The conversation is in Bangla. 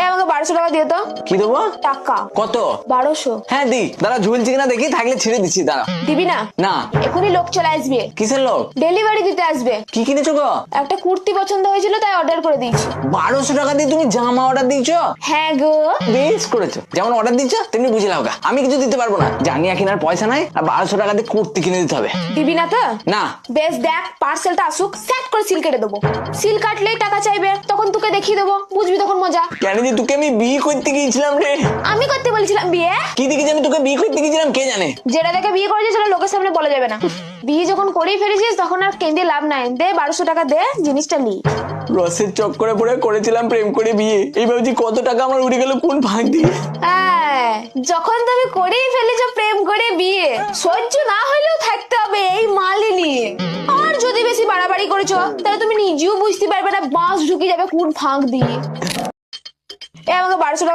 আমাকে 1200 টাকা দিয়ে তো। কি দেবো? টাকা কত? 1200। হ্যাঁ দি, দাঁড়া ঝুলছি কিনা দেখি, থাকলে ছিঁড়ে দিচ্ছি, দাঁড়া। দিবি না? না। এখনই লোক চলে আসবে। কিসের লোক? ডেলিভারি দিতে আসবে। কি কিনেছো গো? একটা কুর্তি পছন্দ হয়েছিল তাই অর্ডার করে দিয়েছি। 1200 টাকা দিয়ে তুমি জামা অর্ডার দিয়েছো? হ্যাঁ গো। বেশ করেছো, যেমন অর্ডার দিচ্ছ তেমনি বুঝে লাও গা। আমি কিছু দিতে পারবো না, জানি কেনার পয়সা নাই, আর 1200 টাকা দিয়ে কুর্তি কিনে দিতে হবে। দিবি না তো? না। বেশ দেখ, পার্সেলটা আসুক, সেট করে সিল কেটে দেবো। সিল কাটলেই টাকা চাইবে, তখন তোকে দেখিয়ে দেবো, বুঝবি তখন মজা। কেন যে তোকে আমি বিয়ে করতে গিয়েছিলাম রে। আমি করতে বলেছিলাম বিয়ে? কি দেখি যে আমি তোকে বিয়ে করতে গিয়েছিলাম কে জানে। যেটা দেখে বিয়ে করেছিস সেটা লোকের সামনে বলা যাবে না। বিয়ে যখন করেই ফেলেছিস তখন আর কেঁদে লাভ নাই। দে 1200 টাকা দে, জিনিসটা নি। রসের চক্করে পড়ে করেছিলাম প্রেম করে বিয়ে, এই ভাবছি কত টাকা আমার উড়ে গেল কোন ভাগ দিয়ে। হ্যাঁ, যখন তুমি করেই ফেলেছো প্রেম করে বিয়ে, সহ্য না হলেও থাকতে হবে এই মালি নিয়ে। আর যদি বেশি বাড়াবাড়ি করেছো তাহলে তুমি নিজেও বুঝতে পারবে না বাঁশ ঢুকে যাবে কোন ফাঁক দিয়ে। আমাকে 1200 টাকা